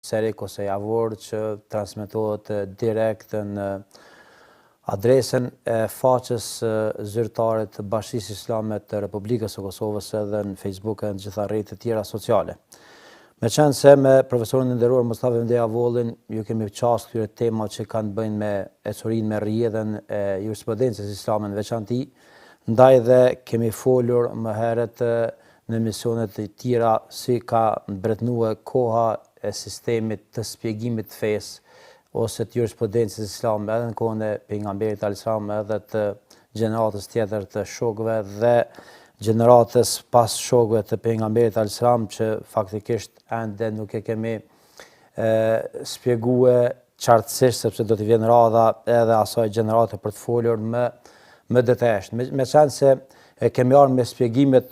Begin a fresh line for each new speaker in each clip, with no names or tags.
serik ose javor që transmetohet direkt në adresën e faqes zyrtare të Bashkisë Islame të Republikës së Kosovës edhe në Facebook e në gjitha rrjetet tjera sociale. Me qenë se me profesorin e nderuar Mustafa Mendeja Vollin, ju kemi qasë këtyre tema që kanë bëjnë me ecurin me rrjedhën e jurisprudencës islame në veçanti, ndaj dhe kemi folur më herët në emisionet të tjera si ka mbretnue koha e sistemit të shpjegimit të fesë ose të jurisprudencës islame edhe në kohën e pejgamberit alayhis salam edhe të gjeneratës tjetër të shokëve dhe gjeneratës pas shokëve të pejgamberit alayhis salam që faktikisht ende nuk e kemi shpjeguar qartësisht sepse do të vjen radha edhe asaj gjenerate për të folur më detajisht. Me qenë se kemi ardhur me shpjegimet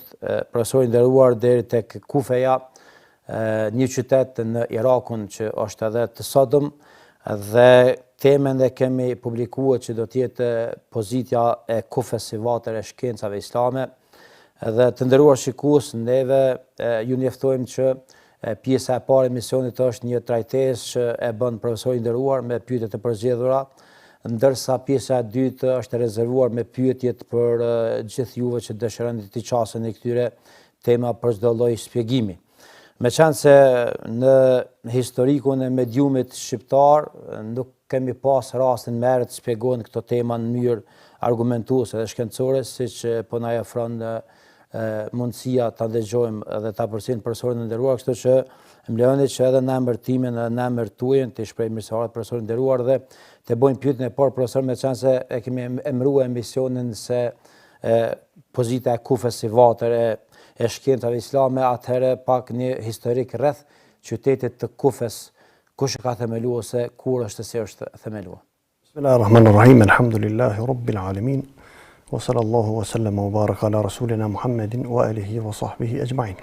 profesorit nderuar deri tek Kufeja, një qytet në Irakun që është edhe të sodëm dhe temën e kemi publikuar që do të jetë pozitja e Kufes si vatër e shkencave islame. Dhe të nderuar shikues, neve ju njoftojmë që pjesa e parë e misionit është një trajtesë që e bën profesori i nderuar me pyetjet e përzgjedhura, ndërsa pjesa e dytë është rezervuar me pyetjet për gjithë juve që dëshironi të qaseni këtyre tema për çdo lloj shpjegimi. Meqense se në historikun e mediumit shqiptar nuk kemi pas rastin më herët të shpjegohen këto tema në mënyrë argumentuese dhe shkencore, siç po na ofron mundësia ta dëgjojmë edhe ta përcjellojmë profesorin e nderuar, kështu që më lejoni që edhe në emër timin edhe në emër tuaj të shpreh mirëseharit profesorin e nderuar dhe të bëjmë pyetjen e parë profesor, meqense e kemi emëruar emisionin se pozita e Kufes si vatër e shkencave islame, atëherë pak një historik rreth qytetit të Kufes, kush e ka themeluar ose kur është se është themeluar.
Bismillahirrahmanirrahim, alhamdulillahi rabbil alamin, wa sallallahu wa sallam wa baraka ala rasulina Muhammedin wa alihi wa sahbihi ajma'in.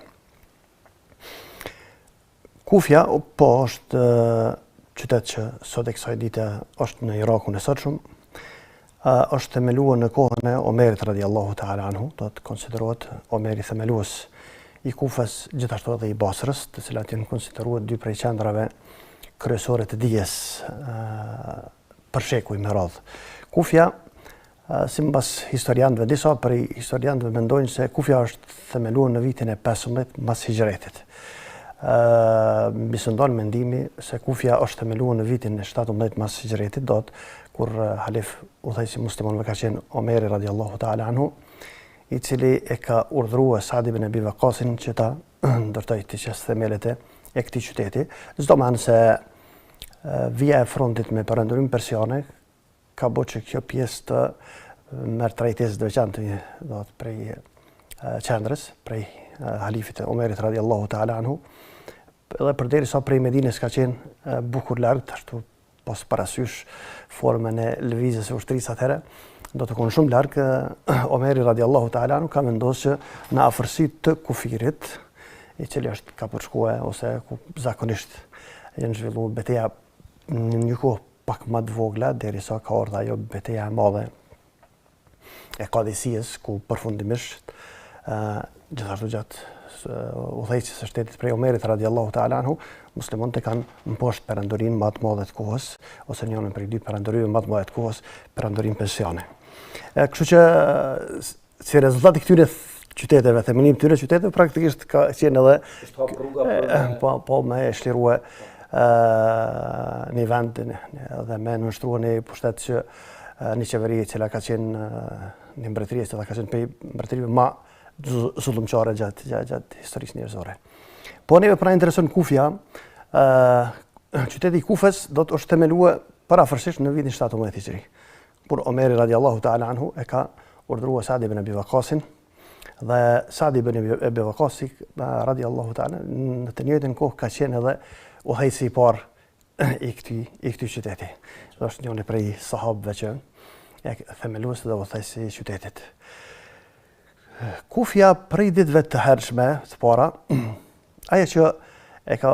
Kufja po është qytet që sot e kësaj dite është në Irakun e sotshëm, është themeluar në kohën e Omerit radiallahu ta'ala anhu, do të konsiderohet Omeri themelues i Kufës, gjithashtu edhe i Basrës, të cilat janë konsideruar dy prej qendrave kryesore të dijes për shekuj me radhë. Kufja, sipas historianëve, disa prej historianëve mendojnë se Kufja është themeluar në vitin e 15 mas hijretit. Mbi së ndon mendimi se Kufja është themeluar në vitin e 17 mas hijretit, kur halif udhëheqësi muslimanëve ka qenë Omeri radiallahu ta'ala anhu, i cili e ka urdhëruar Sa'd ibn Abi Waqqasin që ta ndërtojë të qes themelet e këtij qyteti. Çdo më se vija e frontit me perandorim persiane ka bërë që kjo pjesë të merr trajtesë të veçantë prej qendrës, prej halifit e Omerit radiallahu ta'ala anhu, edhe përderisa prej Medinës ka qenë bukur larg, ashtu pas parasysh formën e lëvizjes së ushtrisë atëherë, do të konë shumë larg. Omeri radiallahu ta'ala anhu ka vendosur që në afërsi të Kufirit, i cili është ka përshkuar ose ku zakonisht janë zhvilluar betejë në një kohë pak më të vogla, derisa ka ardhur ajo betejë e madhe e Kadisijës, ku përfundimisht gjithashtu gjatë udhëheqjes së shtetit prej Omerit radiallahu ta'ala anhu, muslimanët e kanë mposhtë perandorinë më të madhe të kohës, ose njërin prej dy perandorive më të mëdha të kohës, perandorinë persiane. Kështu që si rezultat i këtyre qyteteve, themelim këtyre qyteteve praktikisht ka qenë edhe po me e shlirue një vend dhe me nënshtruar një pushtet që një qeveri që ka qenë një mbretëri që ka qenë mbretërive më zullumçare gjatë historisë njerëzore. Po neve pra intereson Kufja, qyteti i Kufës do të është themeluar parafërsisht në vitin 17 hijri. Kur Omeri radiallahu ta'ala anhu e ka urdhëruar Sa'd ibn Abi Waqqasin, dhe Sa'd ibn Abi Waqqasi radiallahu ta'ala në të njëjtën kohë ka qenë edhe udhëheqësi i parë i këtij qyteti. Do është njëri prej sahabëve që e themelues dhe udhëheqësi i qytetit. Kufja prej ditëve të hershme të para, ajo që e ka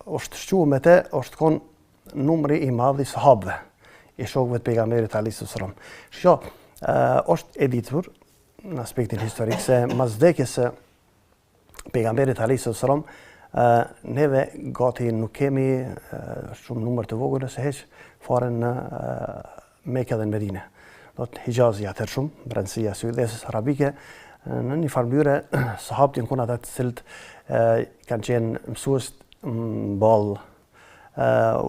është shquar me te është konë numri i madh i sahabëve, i shokëve të pejgamberit alayhis salam. Kjo është e ditur në aspektin historik se mas vdekjes së pejgamberit alayhis salam Neve gati nuk kemi shumë numër të vogël se heq fare në Mekë dhe në Medinë. Do të Hijazi atër shumë, brendësia Suedesës arabike, në një farë mënyrë sahabët janë ata të cilët kanë qenë mësues balë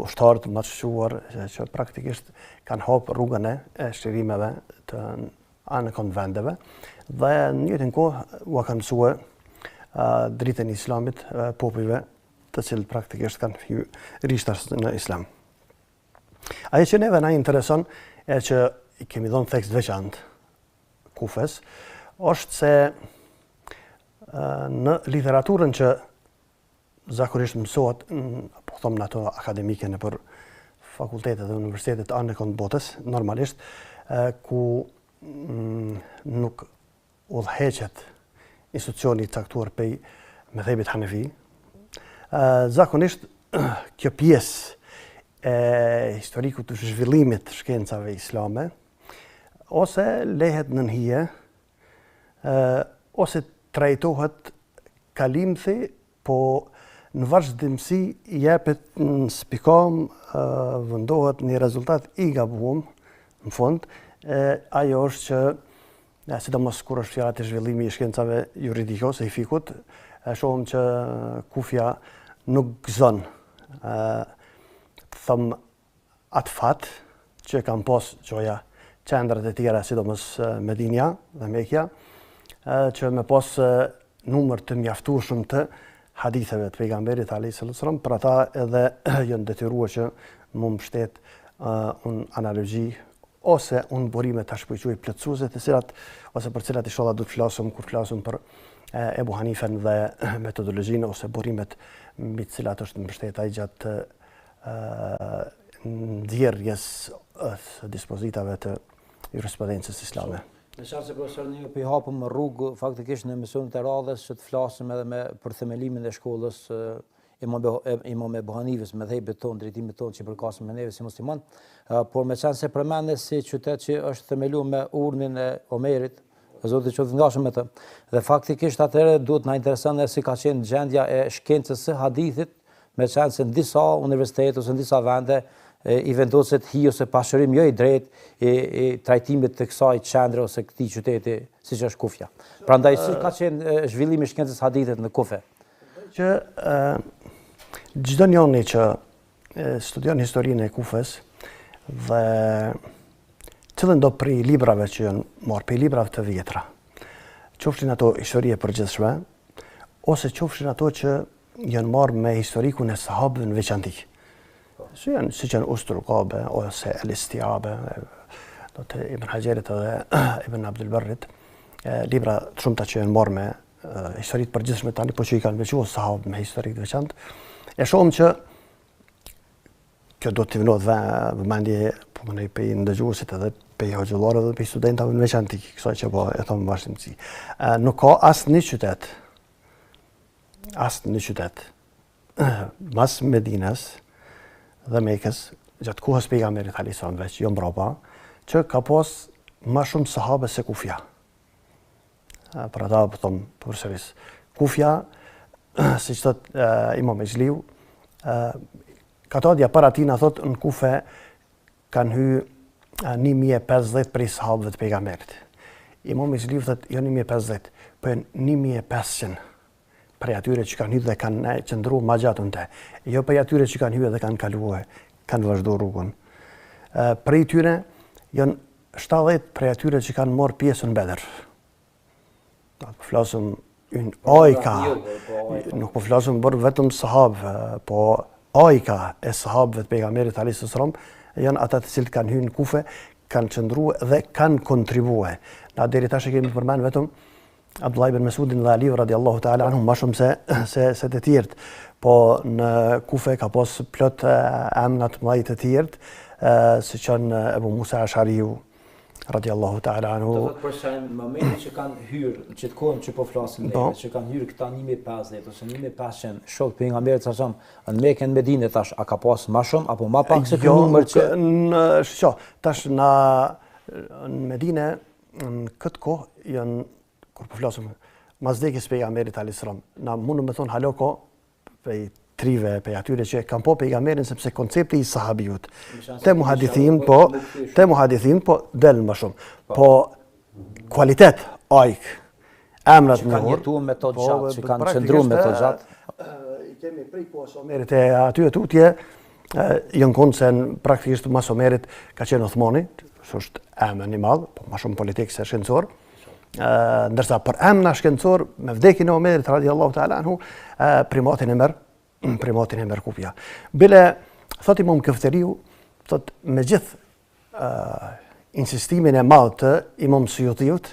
ushtarët më të shquar që praktikisht kanë hapur rrugën e shërimeve të anëkon vendeve dhe në njëjtën kohë u kanë mësuar dritën e islamit popujve të cilët praktikisht kanë hyrë rishtas në islam. Ajo që neve na intereson e që i kemi dhënë theks veçantë Kufes është se në literaturën që zakonisht mësohet, po them në ato akademike në për fakultetet dhe universitetet anë e botës, normalisht, ku nuk udhëheqet institucioni caktuar pej medhebit Hanefi, zakonisht kjo pjesë e historiku të zhvillimit të shkencave islame, ose lehet në nhije, ose trajtohet kalimthi, po në vazhdimsi jepet në spikam, vendohet një rezultat i gabuar në fund. Ajo është që, sidomos kur është fjala të zhvillimi i shkencave juridike ose i fikut, shohim që Kufja nuk gëzon të thëmë atë fat që kanë pas qoja qendrat e tjera, sidomos Medinja dhe Mekja, që me pas numër të mjaftueshëm të haditheve të pejgamberit alayhis salam, për ata edhe janë detyruar që më mbështet unë analogji ose unë burime të shpëjquj plotësuese të cilat ose për cilat inshallah do të flasim kur flasim për Ebu Hanifen dhe metodologjinë ose burimet mbi të cilat është mbështet ai gjatë ndjerjes së dispozitave të jurisprudencës islame.
Në qartë se profesor ne po i hapëm rrugë faktikisht në emisionet e radhës që të flasim edhe për themelimin e shkollës Imam Ebu Hanifes, medhebit ton, drejtimit ton që përkasim me neve si musliman, por me qenë se përmendet si qytet që është themelu me urnin e Omerit, Zotit që të ngashëm me të. Dhe faktikisht atëherë duhet na intereson si ka qenë gjendja e shkencës së hadithit, me qenë se në disa universitete ose në disa vende i vendoset hi ose pashërim jo i drejt i trajtimit të kësaj qendre ose këtij qyteti siç është Kufja. Prandaj si ka qenë zhvillimi i shkencës hadithit në Kufë?
Që çdo njeri që studion historinë e Kufës dhe cilën do prej librave që janë marrë, prej librave të vjetra, qofshin ato histori e përgjithshme, ose qofshin ato që janë marrë me historikun e sahabëve në veçantë. Siç janë Ustruqabe ose El-Istiabe, do të Ibn Hajarit dhe Ibn Abdul Barrit, libra të shumta që janë marrë me historitë përgjithshme tani, po që i kanë veçuar sahabë me histori të veçantë. E shohim që kjo do të vënohet vëmendje po më pe ndëgjuesit edhe pe hoxhallarëve dhe pe studentëve në veçantë kësaj që po e them vazhdimsi. Nuk ka asnjë qytet mas Medinës dhe Mekës gjatë kohës pejgamberit alayhis salam veç jo mbrapa që ka pas më shumë sahabë se Kufja. Për ata po them përsëris Kufja, siç thot Imam Ejliu, katodja para tina thot në Kufe kanë hyrë 1050 prej sahabëve të pejgamberit. Imam Ejliu thot jo 1050, po 1500 prej atyre që kanë hyrë dhe kanë qëndruar më gjatë në te. Jo prej atyre që kanë hyrë dhe kanë kaluar, kanë vazhduar rrugën. Prej tyre janë 70 prej atyre që kanë marrë pjesë në Bedër. Flasëm ojka, nuk po flasëm vetëm sahabë, po ojka e sahabëve të pejgamberit alayhis salam janë ata të cilët kanë hyrë në Kufe, kanë qëndruar dhe kanë kontribuar. Na deri tash kemi përmend vetëm Abdullah ibn Mesudin dhe Ali radiallahu ta'ala anhum, më shumë se të tjerët. Po në Kufe ka pas plot emna të mëdhenj të tjerët, siç janë Ebu Musa Ashariu radiallahu ta'ala anhu.
Do të thotë në momentin që kanë hyrë, që të kohën që po flasim ne, që kanë hyrë këta 1050 ose 1500 shok pejgamberit sa në Mekën, në Medinë tash, a ka pas më shumë apo më pak se ky numër që
tash në Medinë në këtë kohë janë kur po flasim mas vdekjes pejgamberit alayhis salam, na mund të thonë haloko prej trive, prej atyre që kanë po pejgamberin, sepse koncepti i sahabijut te muhadithin po del më shumë. Po kualitet ajk, emrat
që kanë jetuar me to gjatë, që kanë qëndruar me to gjatë.
I kemi prej kohës Omerit e aty tutje, janë konë se praktikisht mas Omerit ka qenë Uthmani, që është emën i madh, po më shumë politik se shkencor. Ndërsa për emna shkencor, me vdekjen e Omerit radiallahu ta'ala anhu, primatin e merr kupja. Bile, thot Imam Kefteriu, thot me gjithë insistimin e madh të Imam Suyutiut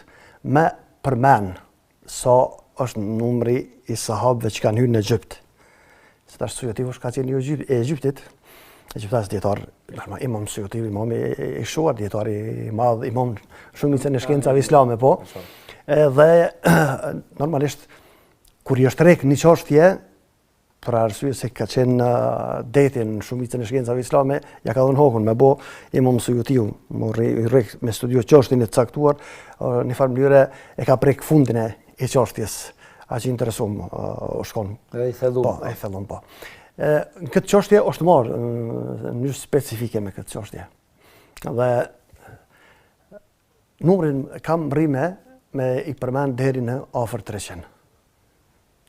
me përmend sa është numri i sahabëve që kanë hyrë në Egjipt. Se tash Suyutiu është ka qenë i Egjiptit, Egjiptas dietar, Imam Suyutiu, imam i shoqër, dietar i madh, imam shumicën e shkencave islame, po. Dhe normalisht kur i është rek një çështje, për arsye se ka qenë detin shumicën e shkencave islame, ja ka dhënë hokun me bo Imam Suyutiu, me studiu çështjen e caktuar, në farë mënyrë e ka prek fundin e çështjes. Aq interesum u shkon.
Edhe i thellum.
Po, e thellum po. Në këtë çështje është marrë në mënyrë specifike me këtë çështje. Dhe numrin kam rrime me i përmend deri në afër 300.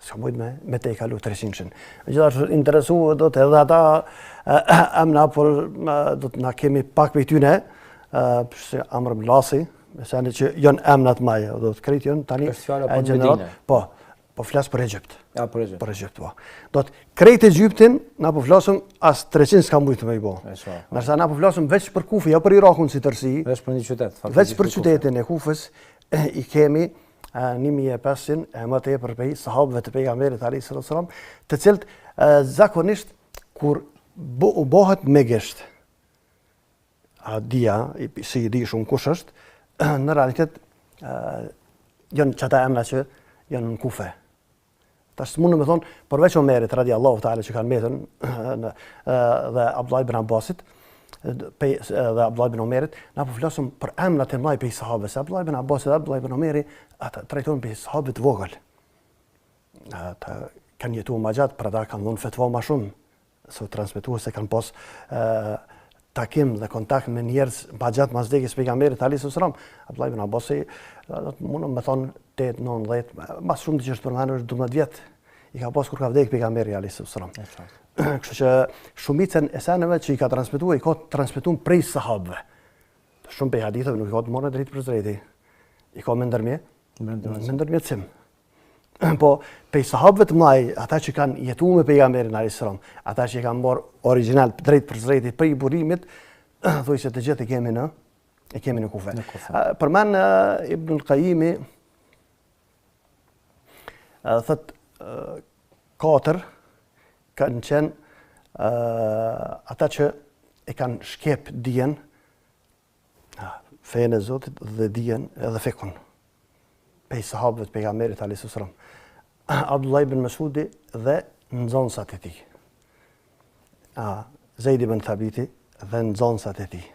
S'ka mujt me te i kalu 300-shin. Gjithashtu interesuar do të edhe ata emna, por do të na kemi pak për tyne, se Amr ibn Lasi, mesani që janë emnat maja, do të krejt janë tani
e Medinë.
Po flas për Egjipt.
Ja, për Egjipt.
Për Egjipt, po. Do të krejt Egjiptin, na po flasëm as 300 s'ka mujt me i bo. Nërsa na po flasëm veç për Kufë, jo për Irakun si tërsi.
Veç për një qytet.
Veç për qytetin e Kufës i kemi 1500 e më tepër prej sahabëve të pejgamberit alayhis salam, të cilët zakonisht kur u bëhet me gjesht, a dia, si i di shumë kush është, në realitet janë qata emna që janë në Kufe. Tash mundë me thonë, përveç Omerit radiallahu ta'ala që kanë metën dhe Abdullah ibn Abbasit, dhe Abdullah ibn Omerit, na po flasëm për emnat e mëdhej prej sahabëve. Abdullah ibn Abbas dhe Abdullah ibn Omeri ata trajtojnë për sahabët vogël. Ata kanë jetuar më gjatë, për ata kanë dhënë fetva më shumë, se transmetues se kanë pas takim dhe kontakt me njerëz më gjatë mas vdekjes pejgamberit alayhis salam. Abdullah ibn Abbas mundem me thonë 8, 9, më shumë që është përmendur është 12 vjet. I ka pas kur ka vdekë pejgamberi alayhis salam. Kështu që shumicën e seneve që i ka transmetuar, i ka transmetuar prej sahabëve. Shumë prej haditheve nuk i ka të marrë drejt për drejtë. I ka me ndërmjetësim. Po, prej sahabëve të mëdhej, ata që kanë jetuar me pejgamberin alayhis salam, ata që i kanë marrë origjinal drejt për drejtë prej burimit, thuaj se të gjithë e kemi në Kufe. Përmend Ibn al-Qayyim thot 4 kanë qenë ata që e kanë shkep dijen, fenë e Zotit dhe dijen edhe fekun. Pej sahabëve të pejgamberit alayhis salam. Abdullah ibn Mas'udi dhe nxënësat e tij. Zaid ibn Thabiti dhe nxënësat e tij.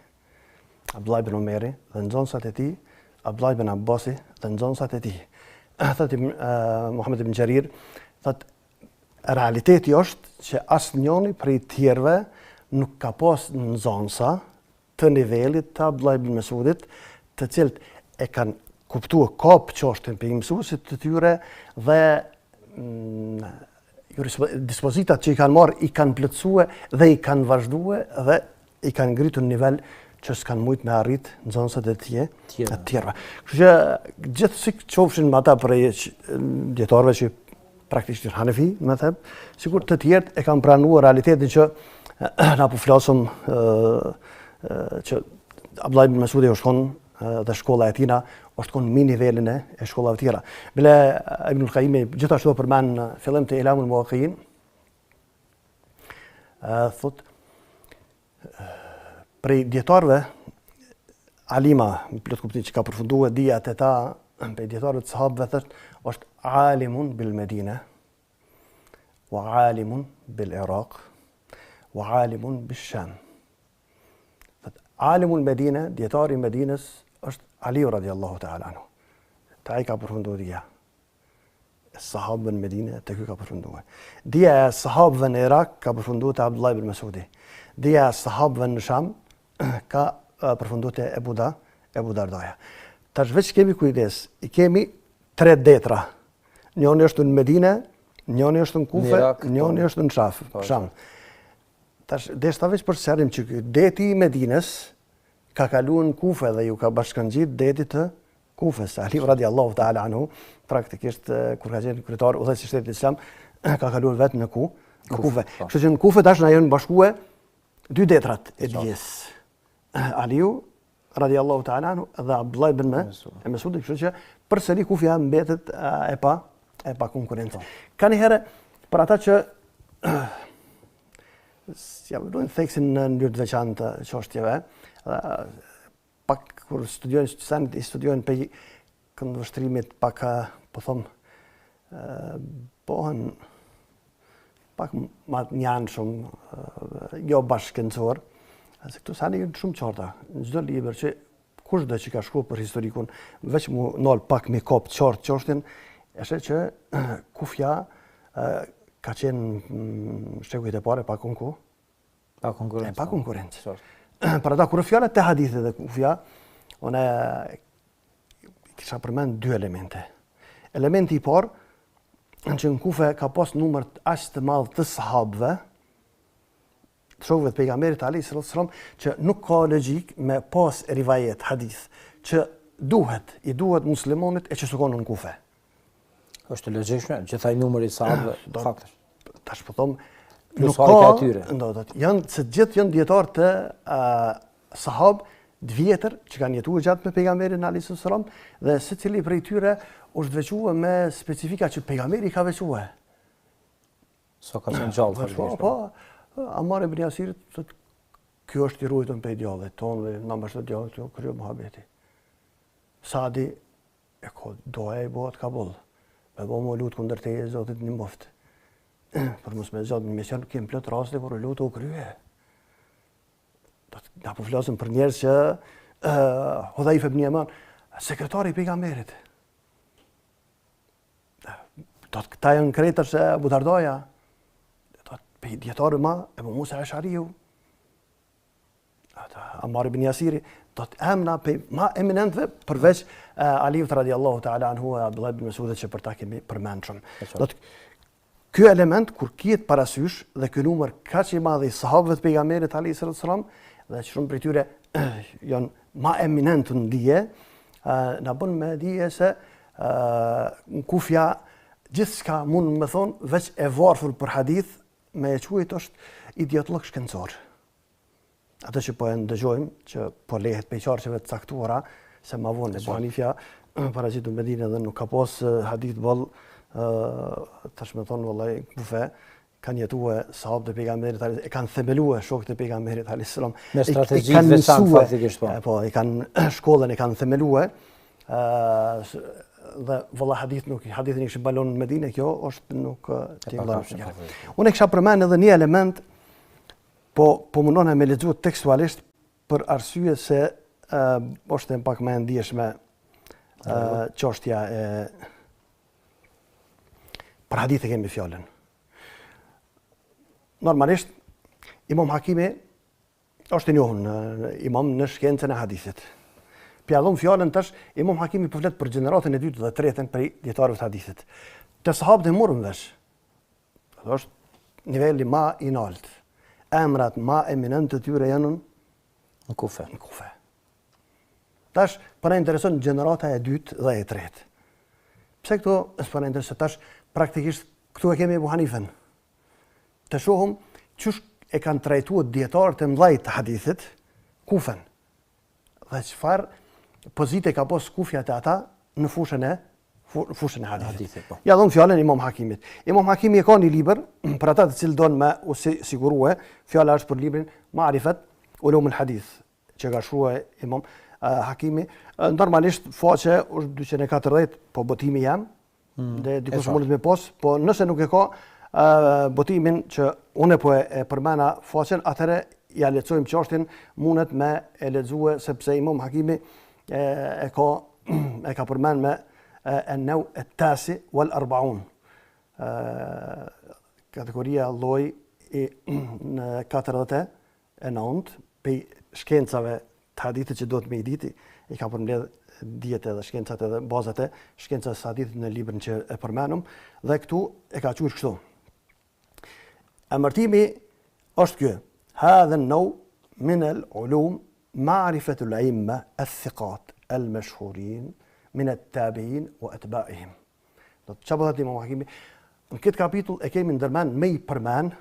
Abdullah ibn Omeri dhe nxënësat e tij, Abdullah ibn Abbasi dhe nxënësat e tij. Thot Muhammad ibn Jarir, thot realiteti është që asnjëri prej tjerëve nuk ka pas nxënësa të nivelit të Abdullah ibn Mas'udit, të cilët e kanë kuptuar kap çështën për mësuesit të tyre dhe dispozitat që i kanë marrë i kanë plotësuar dhe i kanë vazhduar dhe i kanë ngritur në nivel që s'kanë mujt me arrit nxënësat e tjerëve. Kështu që gjithsesi qofshin me ata prej dietarëve që praktikisht janë Hanefi, me thënë, sikur të tjerët e kanë pranuar realitetin që na po flasëm që Abdullah ibn Mas'udi është konë dhe shkolla e tina është konë mi nivelin e shkollave tjera. Bile Ibn al-Qayyim gjithashtu përmend në fillim të Ilamul Muwaqqi'in, thot prej dietarëve alima, me plot kuptim që ka përfunduar dijat e ta, prej dietarëve të sahabëve thotë është alimun bil Medina, wa alimun bil Iraq, wa alimun bil Sham. Alimul Medina, dietari i Medinës është Ali radiallahu ta'ala anhu. Ta i ka përfunduar dia. sahabëve në Medinë te ky ka përfunduar. Dija e sahabëve në Irak ka përfunduar te Abdullah ibn Mas'udi. Dija e sahabëve në Sham ka përfunduar te Ebu Dardaja. Tash veç kemi kujdes, i kemi 3 detra. Njëri është në Medinë, njëri është në Kufe, njëri është në Sham. Tash deshta veç për sqarim që ky deti i Medinës ka kaluar në Kufe dhe ju ka bashkangjit detit të Kufës. Ali radiallahu ta'ala anhu, praktikisht kur ka qenë kryetar udhëheqës i Shtetit Islam, ka kaluar vetë në Kufe. Kështu që në Kufe tash na janë bashkuar 2 detrat e dijes. Aliu radiallahu ta'ala anhu dhe Abdullah ibn Mas'udi, kështu që përsëri Kufja mbetet e pa konkurrencë. Ka një herë për ata që ja vëdojnë theksin në mënyrë të veçantë të çështjeve, pak kur studiojnë pe këndvështrimit pak po them bëhen pak më të njanshëm, jo bashkëndësor. Se këtu sani janë shumë qarta. Në çdo libër që kushdo që ka shkruar për historikun, veç mu nol pak me kop qartë çështjen, është që Kufja ka qenë shekujt e parë pa konkurrencë. Për ata kur fjalët te hadithe dhe Kufja, unë kisha përmend 2 elemente. Elementi i parë, që në Kufe ka pas numër aq të madh të sahabëve, të shokëve të pejgamberit alayhis salam, që nuk ka logjik me pas rivajet hadith që i duhet muslimonit e që s'ukon në Kufe.
Është logjikshme, gjithaj numri i sahabëve faktish.
Tash po them,
nuk ka
janë se gjithë janë dietar të sahabë të vjetër që kanë jetuar gjatë me pejgamberin alayhis salam dhe secili prej tyre është veçuar me specifika që pejgamberi ka veçuar.
Sa ka qenë gjallë faktikisht.
Po, Ammar ibn Yasir thotë ky është i ruajtur prej djallit tonë dhe na mbështet djallit që kryo muhabeti. Sadi e ka doja i bëhet kabul. Me më lutë kundër teje Zotit një moftë. Për mos me Zotë një mision kemë plot raste por lutë u krye. Na po flasim për njerëz që Hudhaif ibn Yaman, sekretari i pejgamberit. Këta janë kretër se Abu Dardaja, djetarë ma, Ebu Musa Ashariu, Ammar ibn Yasiri, emna ma eminentve përveç Aliut radiallahu ta'ala anhu e Abdullah ibn Mas'udit që për ta kemi përmendur. Ky element kur kiet parasysh dhe ky numër kaq i madh i sahabëve të pejgamberit alayhis salam dhe shumë prej tyre janë ma eminent në dije, na bën me dije se në Kufja gjithçka mund me thonë veç e varfër për hadith me e quajt është idiotlog shkencor. Ato që po e ndëgjojmë, që po lehet pe qarqeve të caktuara, se ma vonë Ebu Hanifja paraqitur në Medinë dhe nuk ka pas hadith boll, tash me thonë vallai Kufe kanë jetuar sahabët e pejgamberit, e kanë themeluar shokët e pejgamberit alayhis salam.
Me strategji të veçantë faktikisht po.
Po, i kanë shkollën e kanë themeluar. Dhe valla hadithin i kishin balon në Medinë, kjo është nuk tingëllon. Unë kisha përmend edhe një element, po mundona me lexuar tekstualisht për arsye se është pak më e ndjeshme çështja e për hadith e kemi fjalën. Normalisht Imam Hakimi është i njohur imam në shkencën e hadithit. Pjallon fjalën tash, Imam Hakimi po flet për gjeneratën e 2 dhe 3 prej dietarëve të hadithit. Të sahabët e morën vesh. Ato është niveli më i lartë. Emrat më eminent të tyre janë
në Kufe.
Tash po na intereson gjenerata e 2 dhe e 3. Pse këto s'po na intereson tash praktikisht këtu e kemi Ebu Hanifen. Të shohim çush e kanë trajtuar dietarët e mëdhej të hadithit Kufen. Dhe çfarë pozite ka pas Kufja te ata në fushën e hadithit. Ja dhon fjalën Imam Hakimit. Imam Hakimi e ka një libër për ata të cilët don me u sigurue, fjala është për librin Ma'rifat Ulum al-Hadith, që ka shkruar Imam Hakimi. Normalisht faqe është 240, po botimi jam, dhe dikush mundet me pas, po nëse nuk e ka botimin që unë po e përmena faqen, atëherë ja lexojmë çështjen, mundet me e lexue sepse Imam Hakimi e ka përmend me النوع التاسع والأربعون kategoria lloj i në 49 pe shkencave të hadithit që duhet me i diti, i ka përmbledh dijet edhe shkencat edhe bazat e shkencës së hadithit në librin që e përmenëm, dhe këtu e ka quajtur kështu. Emërtimi është ky: hadha an-naw min al-ulum ma'rifatu al-a'imma al-thiqat al-mashhurin min at-tabi'in wa atba'ihim. Do të çfarë thotë Imam Hakimi? Në këtë kapitull e kemi ndërmend me i përmend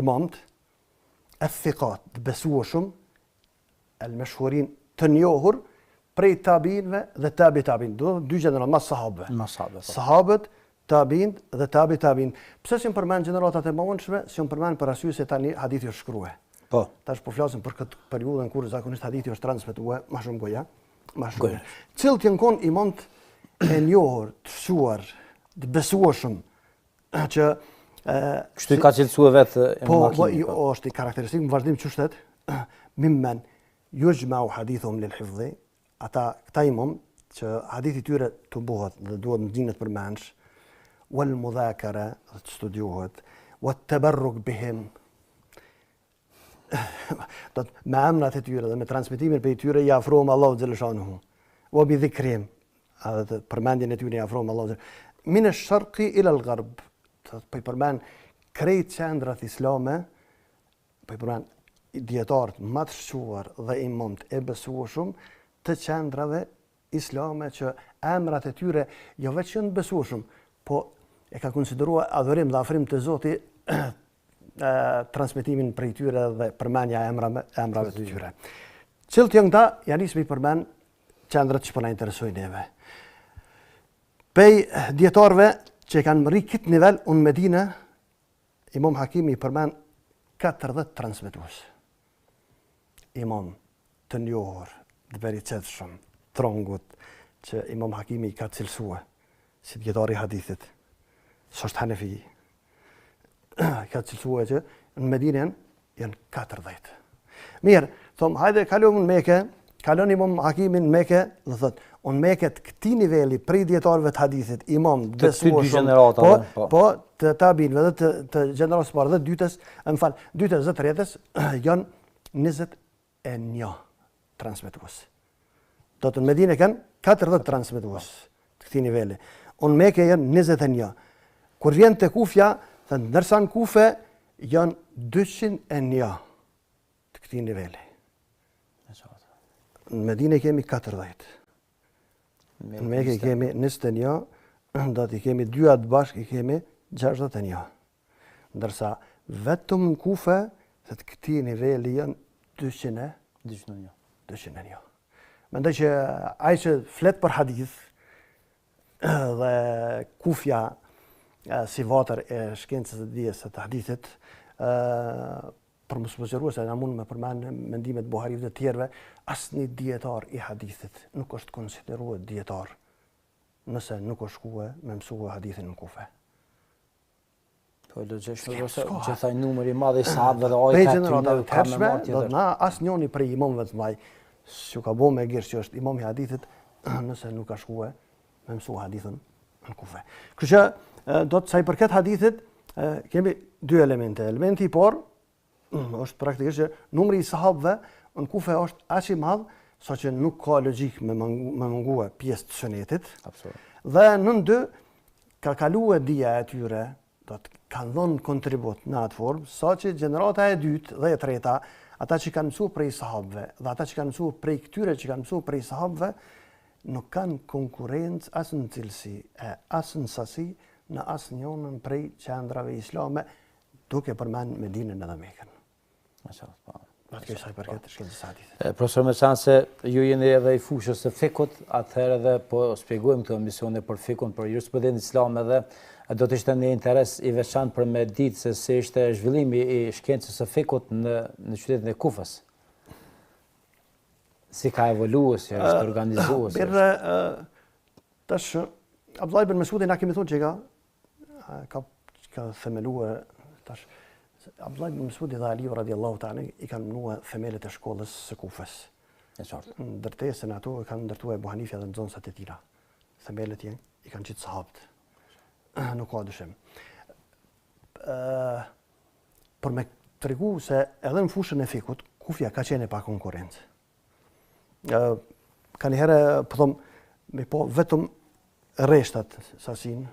imamët al-thiqat, të besueshëm, al-mashhurin, të njohur prej tabiinëve dhe tabi'in, do dy gjenerat mas sahabëve. Sahabët, tabiin dhe tabi'in. Pse si përmend gjeneratat e mëvonshme, si përmend për arsye se tani hadithi është shkruar.
Po.
Tash po flasim për këtë periudhën kur zakonisht hadithi është transmetuar më shumë goja, më shumë. Cilët janë kon imamët e njohur, të shuar, të besueshëm që
kështu i ka cilësuar vetë
Imam Hakimi. Po, është i karakteristik në vazhdim çështet mimmen yujma'u hadithuhum lil hifdhi, këta imam që hadithi tyre të bëhet dhe duhet ndihet përmendsh, wal mudhakara, të studiohet, wat tabarruk bihim, do të me emrat e tyre dhe me transmetimin për tyre i afrohem Allahu xhaleshanuhu. Wa bi dhikrihim, edhe përmendjen e tyre i afrohem Allahu. Min ash-sharqi ila al-gharb, do të përmend krejt qendrat islame, po i përmend dietarët më të shquar dhe imamët e besueshëm të qendrave islame që emrat e tyre jo vetëm të besueshëm, po e ka konsideruar adhurim dhe afrim të Zotit transmetimin prej tyre dhe përmendja e emrave të tyre. Cilët janë këta? Ja nisëm i përmend qendrat që po na interesojnë neve. Pej dietarëve që kanë rri këtë nivel unë Medinë, Imam Hakimi i përmend 40 transmetues. Imam të njohur, të veriqetshëm, trongut, që Imam Hakimi i ka cilësuar si dietar i hadithit. S'është Hanefi. Ka cilësuar që në Medinë janë 40. Mirë, thom, hajde kalojmë në Mekë, kalon Imam Hakimi në Mekë, dhe thot, unë Mekë të këtij niveli prej dietarëve të hadithit, imam besueshëm, po të tabiinëve dhe të gjeneratës parë dhe dytës, dytës dhe tretës janë 21 transmetues. Do të në Medinë kanë 40 transmetues të këtij niveli. Unë Mekë janë 21. Kur vjen te Kufja, thënë ndërsa në Kufe janë 201 të këtij niveli. Në Medinë kemi 40. Në Mekë kemi 21, do t'i kemi 2 atë bashkë i kemi 61. Ndërsa vetëm në Kufe, të këtij niveli janë 201. Mendoj që ai që flet për hadith dhe Kufja si vatër e shkencës së dijes së hadithit, për mos pozëruar se na mund me përmend mendimet Buhariut dhe të tjerëve, asnjë dietar i hadithit nuk është konsideruar dietar nëse nuk është shkuar me mësuar hadithin në Kufe.
Po logjikisht që thaj numri i madh i sahabëve dhe ai ka
do na asnjëri prej imamëve të mëdhej që ka bëu me gjerë që është imam i hadithit nëse nuk ka shkuar me mësuar hadithin në Kufe. Kështu që do të sa i përket hadithit kemi dy elemente. Elementi i parë është praktikisht që numri i sahabëve në Kufe është aq i madh saqë nuk ka logjik me mungue pjesë të sunetit.
Absolutisht.
Dhe nën dy ka kaluar dija e tyre, do të kanë dhënë kontribut në atë formë, saqë gjenerata e dytë dhe e treta, ata që kanë mësuar prej sahabëve dhe ata që kanë mësuar prej këtyre që kanë mësuar prej sahabëve, nuk kanë konkurrencë as në cilësi e as në sasi në asnjërin prej qendrave islame, duke përmend Medinën edhe Mekën.
Mashallah.
Atë që sa i përket shkencës së hadithit.
Profesor, me çan se ju jeni edhe i fushës së fikut, atëherë edhe po shpjegojmë këto emisione për fikun, për jurisprudencën islame dhe do të ishte një interes i veçantë për me ditë se si ishte zhvillimi i shkencës së fikut në qytetin e Kufës. Si ka evoluar, si është organizuar.
Mirë, tash Abdullah ibn Mesudi na kemi thonë që ka themeluar tash Abdullah ibn Mesudi dhe Aliu radiallahu ta'ala i kanë mënuar themelet e shkollës së Kufës.
E qartë.
Ndërtesën ato e kanë ndërtuar Abu Hanifja dhe nxënësat e tij. themelet i kanë qitë sahabët. Nuk ka dyshim. Për me të regu se edhe në fushën e fikut, kufja ka qenë pa konkurencë. Ka një herë, pëthom, me po vetëm reshtat sasin,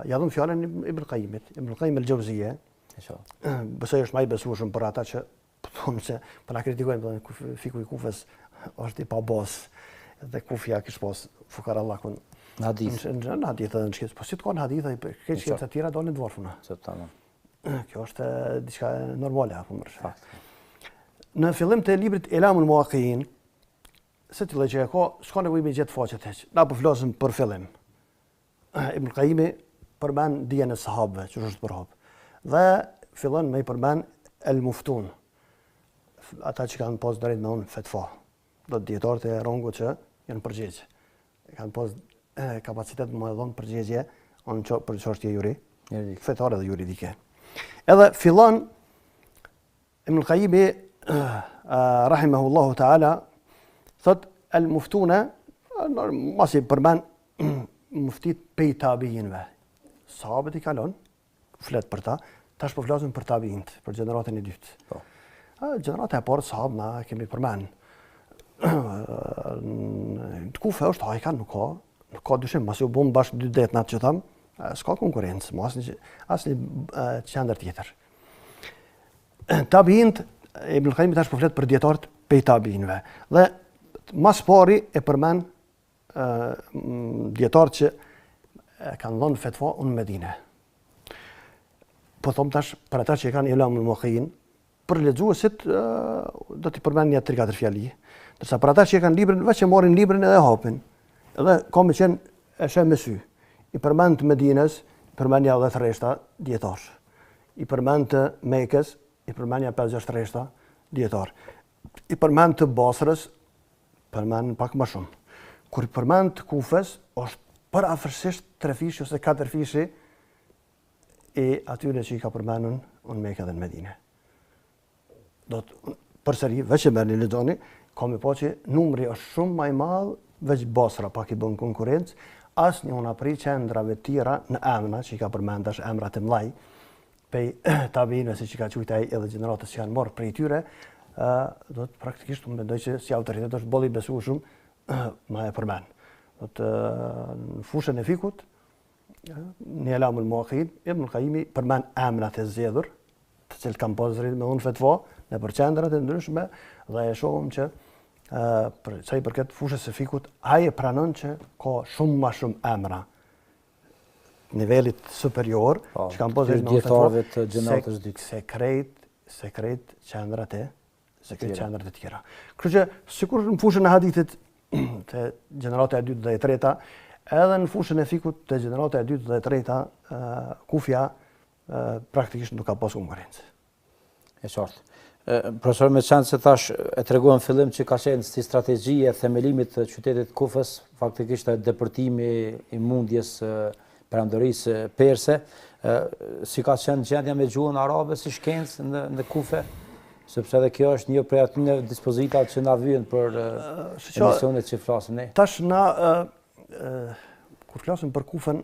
ja dhëmë fjallën Ibn Qayyimit, Ibn Qayyim el-Gjauzije, besoj është ma i besueshëm për ata që pëthom se për na kritikojnë, fiku i kufës është i pa bos, dhe kufja kishë pos fukarallakun.
Në hadith.
Në hadith edhe në shkjetës, po si të ka në hadith, këtë shkjetës të tjera dolin dvorfuna. Kjo është diçka normale, apo më rëshë. Në fillim të librit Ilamul Muwaqqi'in, se të që e ka, s'ka nevojë me gjetë faqet heq. Na po flasim për fillim. Ibn Qayyimi përmend dijen e sahabëve, që është për hap. Dhe fillon me i përmend el-muftun. Ata që kanë pas drejt me unë fetfa. Do të dietarët e rangut që janë përgjigje. Kanë pas kapacitet më dhon përgjigje për çështje fetare dhe juridike. Edhe fillon Ibn Qayyimi rahimahullahu ta'ala thot el-muftuna masi përmend muftit pej tabiinëve. Sahabët i kalon, flet për ta, tash po flasim për tabiinët, për gjeneratën e dytë. Gjenerata e parë sahabë na kemi përmend. Të kufe është hajkan, nuk ka dyshim, masi u bëm bashkë 2 det natë që thamë, s'ka konkurencë, asnjë qendër tjetër. Tabiinët, Ibn Qayyim tash po flet për dietarët pej tabiinëve. Dhe mas pari e përmend dietarët që kanë dhënë fetva në Medinë. Po them tash për ata që kanë Ilamul Muwaqqi'in, për lexuesit do t'i përmend një 3-4 fjali. Ndërsa për ata që kanë librin, veç e marrin librin edhe hapin. Edhe ka me qenë e sheh me sy. I përmend të Medinës, i përmend ja 10 rreshta dietar. I përmend të Mekës, i përmend ja 5-6 rreshta dietar. I përmend të Basrës, përmend pak më shumë. Kur i përmend të Kufës, është përafërsisht 3 fishi ose 4 fishi e atyre që i ka përmendur në Mekë dhe në Medinë. Do të përsëri, veç e merrni lexoni, ka me po që numri është shumë më i madh, veç Basra pak i bën konkurrencë, asnjë nga prej qendrave të tjera në emra që i ka përmend tash emrat e mëllaj, pej tabiinëve si që ka thujt ai edhe gjeneratës që janë marrë prej tyre, do të praktikisht unë mendoj që si autoritet është boll i besueshëm ma e përmend. Do të në fushën e fikut, në Ilamul Muwaqqi'in, Ibn Qayyimi përmend emrat e zgjedhur, të cilët kanë pasur me unë fetva në për qendrat e ndryshme dhe e shohim që për sa i përket fushës së fikut, ai e pranon që ka shumë më shumë emra nivelit superior që kanë pasur në
dietarëve të gjeneratës dytë.
Sekret qendrat e tjera. Kështu që sikur në fushën e hadithit të gjenerata e dytë dhe e treta, edhe në fushën e fikut të gjenerata e dytë dhe e treta, kufja praktikisht nuk ka pas konkurrencë.
E qartë. Profesor, me qenë se tash e treguam në fillim që ka qenë si strategji e themelimit të qytetit Kufës, faktikisht e depërtimi i mundjes perandorisë perse, si ka qenë gjendja me gjuhën arabe si shkencë në Kufe, sepse edhe kjo është një prej atyre dispozitave që na vijnë për emisionet që flasim ne.
Tash na kur flasim për Kufën,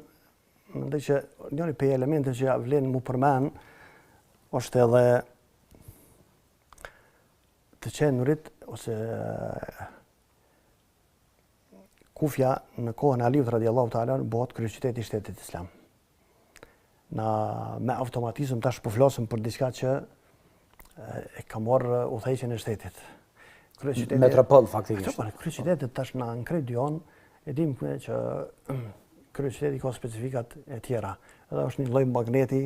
mendoj që njëri prej elementeve që vlen mu përmend është edhe të qenurit ose Kufja në kohën e Aliut radiallahu ta'ala bëhet kryeqyteti i shtetit islam. Me automatizëm tash po flasim për diçka që e ka marrë udhëheqjen e shtetit.
Metropol faktikisht.
Kryeqytetet tash na nkret dion, e dim që kryeqyteti ka specifikat e tjera. Edhe është një lloj magneti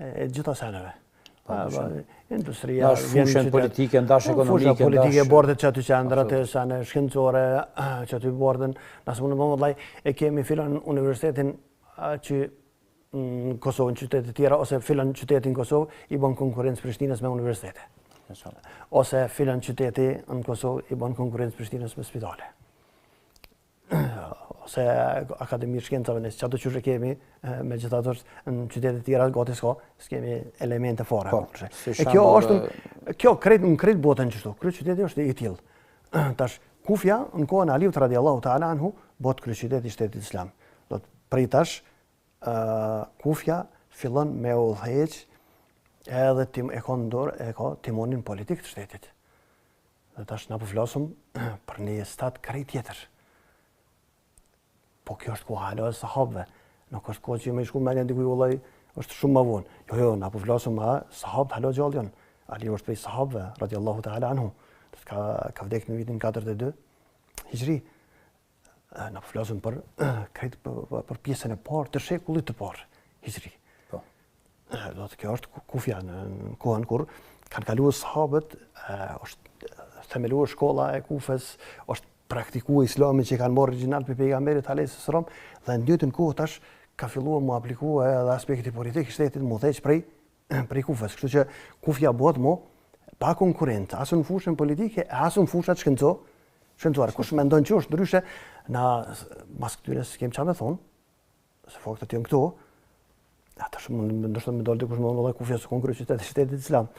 e gjitha seneve. Industria,
fushën politike, ndash ekonomike,
fushën politike, bordet që aty qendrat e sene shkencore, që aty borden, nësë mundë më vëllaj, e kemi filan universitetin që në Kosovë, në qytetet tjera, ose filan qytetin në Kosovë, i bën konkurencë Prishtinës me universitete. Ose filan qyteti në Kosovë, i bën konkurencë Prishtinës me spitale. Ose Akademi Shkencave në që ato që kemi, me gjitha të është në qytetet tjera gati s'kemi elemente fare. E kjo është, kjo në kretë botën qështu, kretë qyteti është i tillë. Tash, Kufja në kohën e Aliut radiallahu ta'ala anhu bëhet kryeqyteti i shtetit islam. Do të prej tash Kufja fillon me udhëheq edhe e ka timonin politik të shtetit. Dhe tash na po flasim për një stat krejt tjetër. Po kjo është koha e sahabëve. Nuk është kohë që më shku me dikuj vëllai është shumë më vonë. Jo, na po flasim me sahabët hala gjallë janë. Ali është prej sahabëve radiallahu ta'ala anhu. Ka vdekur në vitin 42 Hijri. Na po flasim për pjesën e parë të shekullit të parë Hijri.
Po.
Do të kjo është Kufja në kohën kur kanë kaluar sahabët, është themeluar shkolla e Kufës, është praktikuar Islamin që kanë marrë origjinal për pejgamberit alayhis salam dhe në dytën kohë tash ka filluar mu aplikua edhe aspekti politik i shtetit mu theq prej Kufës. Kështu që Kufja bëhet mo pa konkurrent, as në fushën politike, as në fushat shkencuar. Kush mendon që është ndryshe, na mas këtyre s'kem qa me thonë, se faktët janë këto, ata shumë ndoshta me dalë dikush më thonë Kufja së konë kryeqyteti i shtetit islam.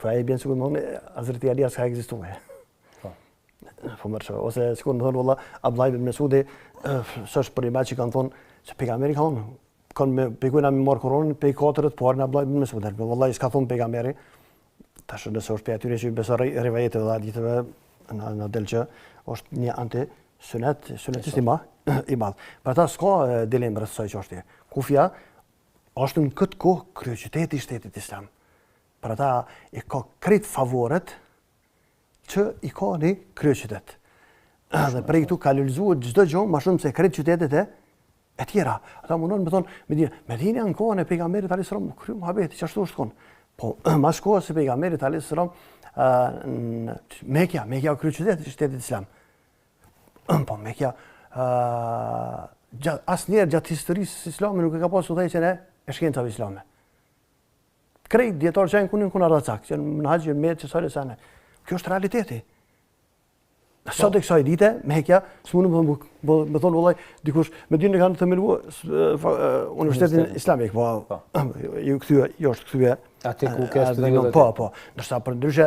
Po ai bën sikur më thonë Hazreti Ali s'ka ekzistuar. Po mërë që, ose sikur më thonë valla Abdullah ibn Mesudi, s'është për ima që kanë thonë që pejgamberi kanë me pejkujna me marrë koronën, pej 4 parë në Abdullah ibn Mesudi. Valla s'ka thonë pejgamberi, tash nëse është për atyre që besoj rivajeteve dhe haditheve në del që është një anti-sunetist i madh. Për ata s'ka dilemë rreth kësaj çështje. Kufja është në këtë kohë kryeqyteti i shtetit islam. Për ata i ka krejt favoret që i ka një kryeqytet. Dhe prej këtu ka lulëzuar çdo gjë më shumë se krejt qytetet e tjera. Ata mundon me thonë Medina në kohën e pejgamberit alayhis salam krye muhabeti çashtu është kon. Po mas kohës së pejgamberit alayhis salam Mekja kryeqyteti i shtetit islam. Po Mekja asnjëherë gjatë historisë islame nuk e ka pasur udhëheqjen e shkencave islame. Krejt dietar që janë kunin arracak, që në haxhi me që sa lesane. Kjo është realiteti. Sot e kësaj dite, Mekja, s'mundu më thonë vëllai, dikush, me dinë kanë themeluar Universitetin Islamik, po ju është kthye.
Aty ku ka studiuar.
Po. Ndërsa për ndryshe,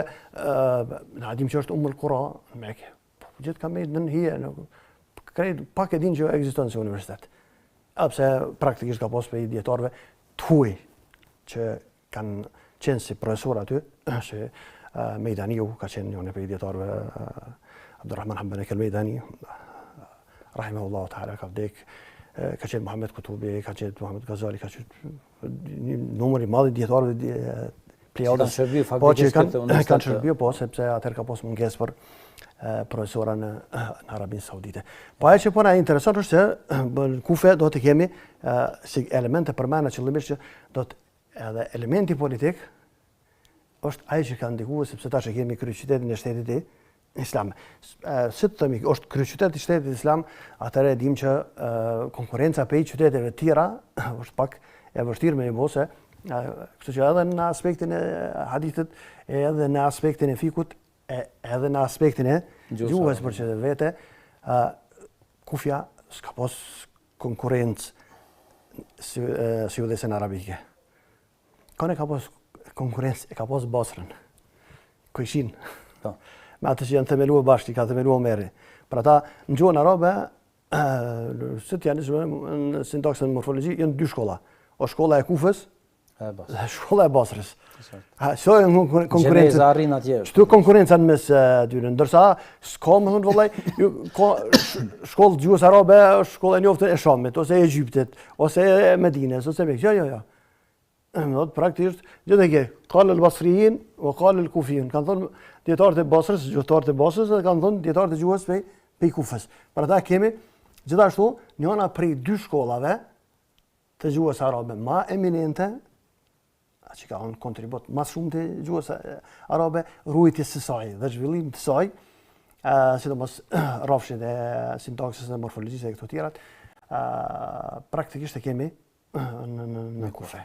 na dim që është Ummul Qura në Mekë. Po gjithë kam në hije, krejt pak e dinë që ekziston si universitet. Pse praktikisht ka pas për dietarëve të huaj që kanë qenë si profesor aty, që Mejdaniu ka qenë njëri prej dietarëve, Abdurrahman Hamdan el-Mejdani, rahimahullahu ta'ala, ka vdek, ka qenë Muhammed Kutubi, ka qenë Muhammed Ghazali, ka qenë një numër i madh i dietarëve plejadës. Po që kanë shërbyer, po sepse atëherë ka pas mungesë për profesora në Arabinë Saudite. Po ajo që po na intereson është se në Kufe do të kemi si elemente përmenda qëllimisht që do të edhe elementi politik është ai që ka ndikuar sepse tash e kemi kryeqytetin e shtetit islam. Si të themi, është kryeqyteti i shtetit islam, atëherë dim që konkurenca prej qyteteve të tjera është pak e vështirë me një bose, kështu që edhe në aspektin e hadithit, edhe në aspektin e fikut, edhe në aspektin e gjuhës për që vete, Kufja s'ka pas konkurencë si udhëheqjen arabike. Kone ka pas konkurencë, e ka pas Basrën, Kujshin, me atë që janë themeluar bashkë, ka themeluar Omeri. Për ata, në gjuhën arabe, si të janë në sintaksën morfologji, janë 2 shkolla. O shkolla e Kufës, dhe shkolla e Basrës. So e konkurencë. Qëtu konkurenca në mes dyre. Ndërsa, s'ka më thënë vëllai, shkollë gjuhës arabe, shkolla e njoftën e Shamit, ose e Egyptit, ose e Medines, ose me kjo, jo. Praktikisht, gjithë e ke, kalë l-Basrijin, o kalë l-Kufijin. Kanë thonë djetarët e Basrës, gjuhëtarët e Basrës, dhe kanë thonë djetarët e gjuhës pej Kufës. Për ata kemi, gjithashtu, njëna prej 2 shkollave të gjuhës arabe ma eminente, që ka në kontribut ma shumë të gjuhës arabe, rujtjes së saj dhe zhvillim të saj, sidomos rrafshin e sintaksës dhe morfologjisë e këto tjerat, praktikisht e kemi në Kufe.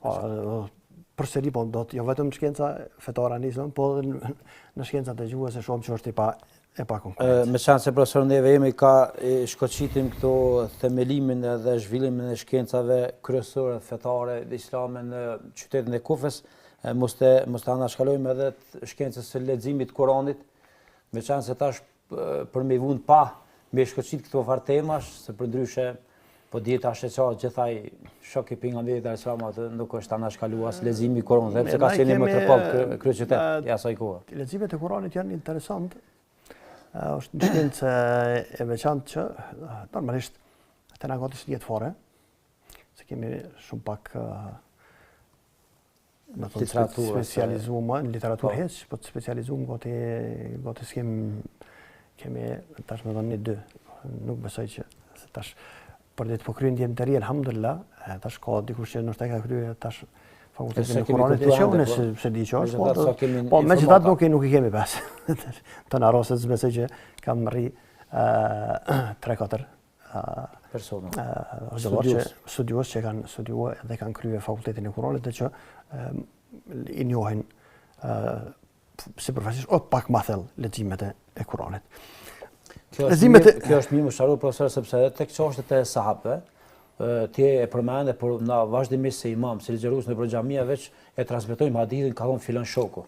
Përsëri, po do të jo vetëm shkenca fetare në Islam, po edhe në shkencat e gjuhës e shohim që është e pa konkurencë.
Me qenë se profesor neve jemi ka shkoqitim këto themelimin dhe zhvillimin e shkencave kryesore fetare dhe islame në qytetin e Kufës, mos të anashkalojmë edhe shkencës së leximit Kuranit, me qenë se tash për me vund pa me shkëqit këto farë temash, se për ndryshe po djeta shqeqarë gjithaj shok i pejgamberit alayhis salam atë nuk është anashkaluas leximi i Kuranit, sepse ka qenë më tërkohë kryeqytet i asaj kohe.
Leximet e Kuranit janë interesant. Është një shkencë e veçantë që normalisht të na gati së fare, se kemi shumë pak specializuar në literaturë heq, po të specializuar gati kemi tash më dhënë dy. Nuk besoj që tash për ditë po kryen ndjem të ri, alhamdulillah, tash ka dikush që nështë e ka kryer tash fakultetin e Kuranit e qeune se di që është, po me që datë nuk i kemi pas. Të në arroset zbesoj që kam rri 3-4 studios që kanë studiuar dhe kanë kryer fakultetin e Kuranit dhe që i njohin si përfaqësisht o pak ma thellë leximet e Kuranit.
Kjo është mirë më sharu, profesor, sepse tek çështjet e sahabëve, ti e përmende, por na vazhdimisht se imam, se ligjerues në xhamia veç e transmetojmë hadithin ka thonë filan shoku.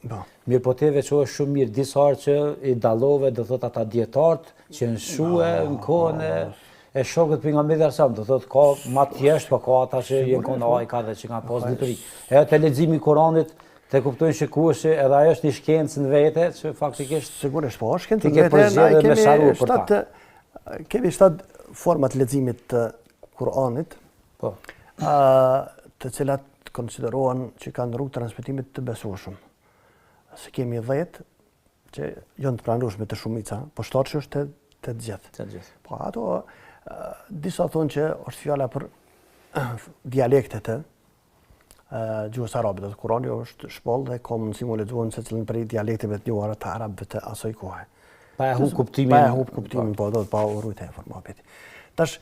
Mirë po te veçohesh shumë mirë disa herë që i dallove, do thot ata dietarët që në shue në kohën e shokët pejgamberit alayhis do thot ka ma thjesht, po ka ata që janë konë ai ka dhe që kanë pas dituri. Edhe te leximi i Kuranit te kuptojnë shikuesi edhe ajo është një shkencë në vete që faktikisht
sigurisht po është shkencë në vete. Kemi 7 forma të leximit të Kuranit, të cilat konsiderohen që kanë rrugë transmetimit të besueshëm. Se kemi 10 që janë të pranueshme të shumica, po 7 që është të gjithë. Po ato disa thonë që është fjala për dialektet e gjuhës arabe, dhe Kurani është shpoll dhe ka mundësi mu lexuar se cilën prej dialekteve të njohura të arabëve të asaj kohe.
Pa e hub kuptimin.
Pa e hub kuptimin, po do të pa urrujtë e formapit. Tash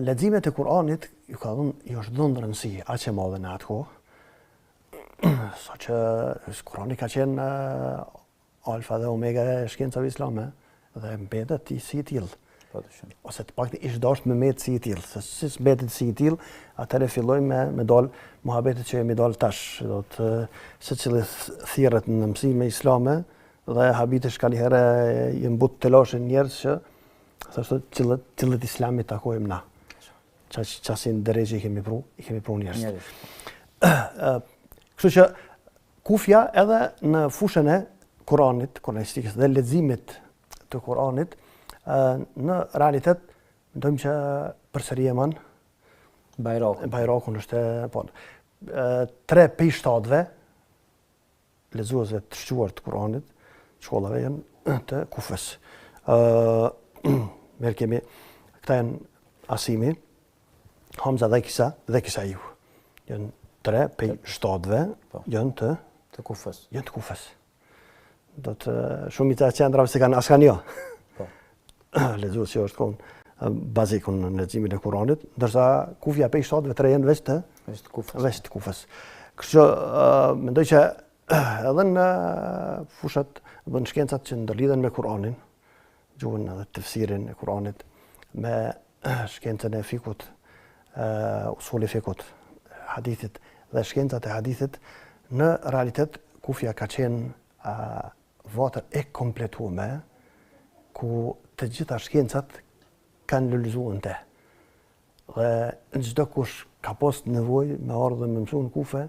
leximet e Kuranit ju është dhënë rëndësi aq e madhe në atë kohë, saqë Kurani ka qenë alfa dhe omega e shkencave islame dhe mbetet si i tillë. Ose të paktën ish dashur me met si i tillë, se si mbetet si i tillë, atëherë fillojmë me dal muhabetet që jemi dal tash, do të secili thirret në mësime islame dhe habitesh kanë herë i mbut të lashën njerëz që thashë cilët islami takojmë na. Çasin drejtë i kemi pru njerëz. Kështu që kufja edhe në fushën e Kuranit, kuranistikës dhe leximit të Kuranit, në realitet ndojmë që përsëri e man Bajrakun është po 3 prej 7-ve lexuesve të shquar të Kuranit shkollave janë të Kufës. Merë kemi këta janë Asimi, Hamza dhe Kisaiu. Janë 3 prej 7-ve janë të Kufës. Janë të Kufës. Do të shumica e qendrave se kanë askanjo. Lexues që është konë bazikun në leximin e Kuranit, ndërsa kufja prej 7-ve 3 janë veç të Kufës. Kështu mendoj që edhe në fushat në shkencat që ndërlidhen me Kuranin, gjuhën edhe tefsirin e Kuranit, me shkencën e fikut, usuli fikut, hadithit dhe shkencat e hadithit, në realitet kufja ka qenë vatër e kompletume, ku të gjitha shkencat kanë lulëzuar te. Dhe në çdo kush ka pas nevojë me ardhmë me mësuar në Kufe,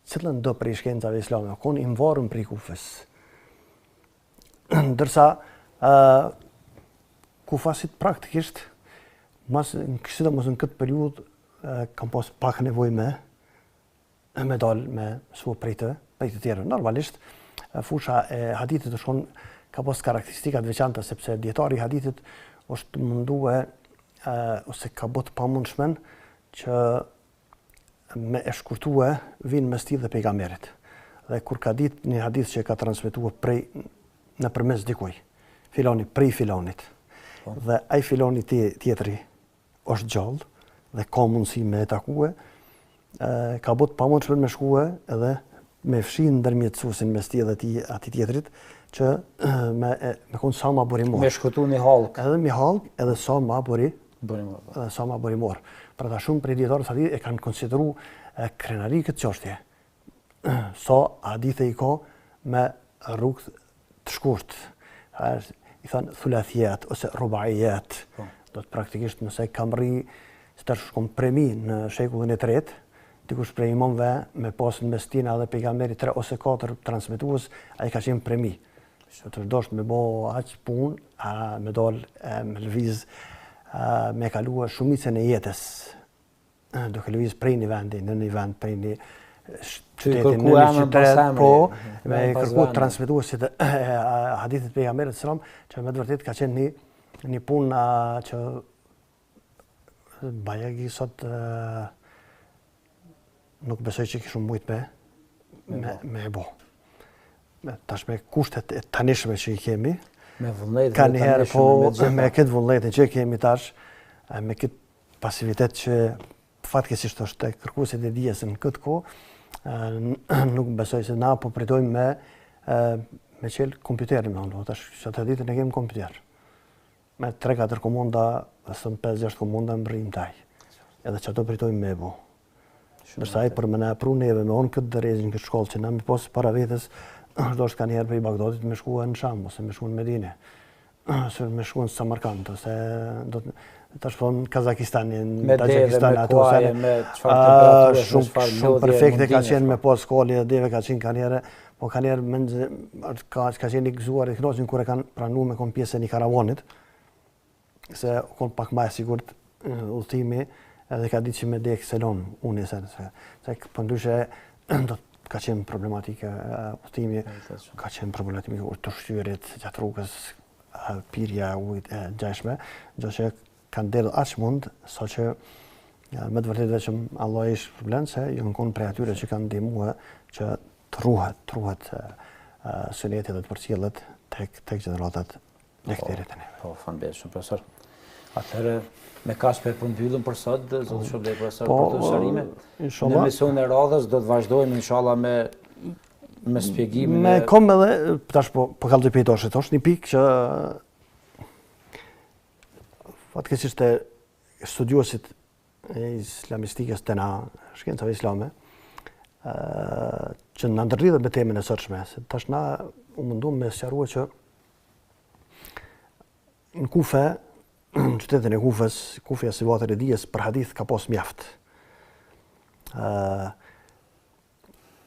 cilën do prej shkencave islame, konë i mvarën prej Kufës. Ndërsa kufasit praktikisht, sidomos në këtë periudhë, kam pas pak nevojë me dalë me mësuar prej të tjerë. Normalisht, fusha e hadithit është konë ka pas karakteristikat veçanta sepse dietari i hadithit është mundue ose ka bot pamundshmen që me e shkurtue vinë mes tij dhe pejgamberit. Dhe kur ka ditë një hadith që ka transmetuar nëpërmes dikujt, filoni prej filonit. Dhe ai filoni tjetri është gjallë dhe ka mundësi me e takue, ka bot pamundshmen me shkue edhe me fshin ndërmjetësuesin mes tij dhe atij tjetrit që me konë sa ma burimor.
Me shkutu një halk.
Edhe një halk, edhe sa ma burimor. Pra ta shumë prej dietarëve hadith e kanë konsideru krenari këtë çështje. Sa hadithe i ka me rrugë të shkurt. i thënë thulathiyat ose rubaiat. Do të praktikisht nëse kam rri që të shkom premi në shekullin e tretë, dikush prej imamëve me pasën mes tina dhe pejgamberi 3 ose 4 transmetues, ai ka qenë premi. Të dosht me bo aq punë, me dal me lëviz, me kalua shumicën e jetës, duke lëviz prej një vendi, në një vend, prej një qytetin, në një qytet, po, me kërku transmetuesit e hadithit pejgamberit sallam, që me të vërtet ka qenë një punë që bajegi sot nuk besoj që kishëm mujt me e bo. Tash me kushtet e tanishme që i kemi, ka njëherë po me këtë vullnetin që kemi tash, me këtë pasivitet që fatkesisht është e kërkuesit e dijes në këtë kohë, nuk besoj se na po pritojmë me qelë kompjuterin me ondo, tash që të ditë ne kemi kompjuter. Me 3-4 komunda, dhe sëmë 5-6 komunda më rrim taj, edhe që ato pritojmë me bo. Nërsa i për me na pru neve me onë këtë dërezin këtë shkollë që na mi posë para vetës, do është ka njerë për i Bagdadit me shkua në Sham, ose me shkua në Medine, ose me shkua në Samarkand, ose të shpon në Kazakistanin, në Tajikistan, ato shumë perfekte ka qenë me posë shkolli dhe deve ka qenë ka njerë, po ka njerë ka qenë i gëzuar i knoqin kure kanë pranu me konë pjesë e një karavanit, se konë pak ma e sigurt udhëtimi, edhe ka ditë që me dekë selon unë e se pëndyshe ka qenë problematike udhëtimi, ka qenë problematike të shtyrit, gjatë rrugës, pirja, ujt e gjashme, gjë që kanë delë aq mund, sa që me të vërtetë që Allah ishë problem, se jo në konë prej atyre që kanë ndihmue që të ruhet sunetit dhe të përcjellet tek gjeneratat lekterit e neve.
Po, fanbet shumë, profesor. Atëherë, me kaq për përmbyllëm për sot, zotë Shoblej, profesor, për të sharime. Në emision e radhës do të vazhdojmë, inshallah, me spjegimin
me kom edhe, tash po kallëzoj për i toshit, është një pikë që fatkesisht e studiuesit e islamistikës të na, shkencave islame, që në ndërlidhet me temën e sërshme, se tash na u mundu me sqarua që në Kufe, në qytetin e Kufës, Kufja si vatër e dijes për hadith ka pas mjaft.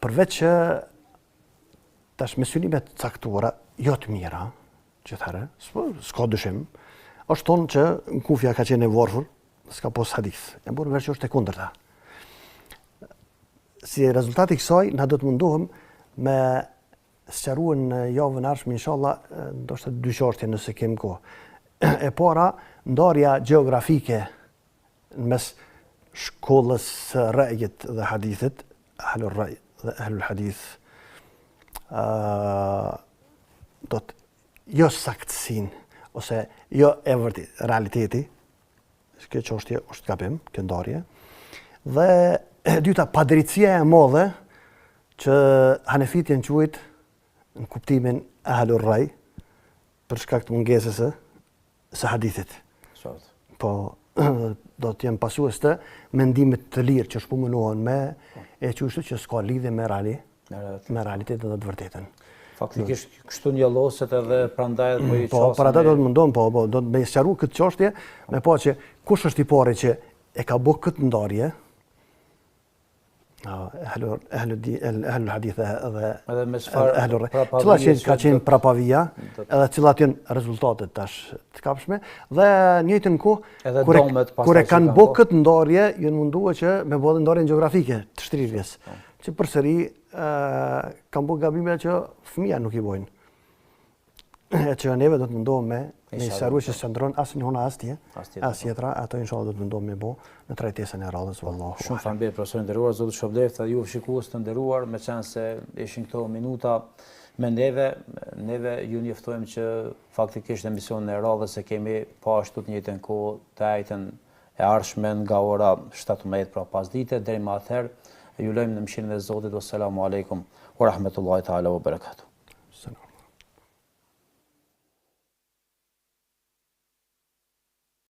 Përveç që tash me synimet caktuara, jo të mira, gjithare, s'ka dyshim, është tonë që në Kufja ka qenë e varfër, s'ka pas hadith. E burë veç që është e kundërta. Si rezultati kësaj, na do të mundohem me sqaruar në javën e ardhshme, inshallah, ndoshta dy çështje nëse kem kohë. E para, ndarja gjeografike në mes shkollës së rrejit dhe hadithit, ahlul rrej dhe ahlul hadith, do të jo saktësin, ose jo e vërtet realiteti, kjo çështje është gabim, kjo ndarje, dhe e dyta, padrejtësia e madhe që Hanefit janë quajt në kuptimin ahlul rrej për shkak të mungesës së hadithit. Po do të jenë pasues të mendimit të lirë që shpumunohen me e qështu që s'ka lidhje me realitetin dhe të vërtetën.
Faktikisht kështu njolloset edhe prandaj po i çosën.
Po, për ata do të mundon, do të me sqaru këtë çështje, me pa që kush është i pari që e ka bërë këtë ndarje, ahlul hadith dhe ahlul rrej, cilat ka qenë prapavia, edhe cilat janë rezultatet tash të kapshme, dhe njëjtën kohë kur e kanë bërë këtë ndarje, janë munduar që me bëjnë ndarjen gjeografike të shtrirjes, që përsëri kanë bërë gabime që fëmija nuk i bojnë. E që neve do të mundohem me sqaruar që s'ndron asnjë hona asnjë, as tjetra, ato inshallah do të mundohem me bë në trajtesën e radhës vallahu.
Shumë falënderit profesor i nderuar, zotë Shoblej, dhe ju shikues të nderuar, meqense ishin këto minuta me neve ju njoftojmë që faktikisht emisionin e radhës e kemi pa ashtu të njëjtën kohë të njëjtën e ardhshme nga ora 17 pra pasdite deri më atëherë ju lejmë në mëshirën e Zotit. Wassalamu alaikum wa rahmatullahi taala wa barakatuh.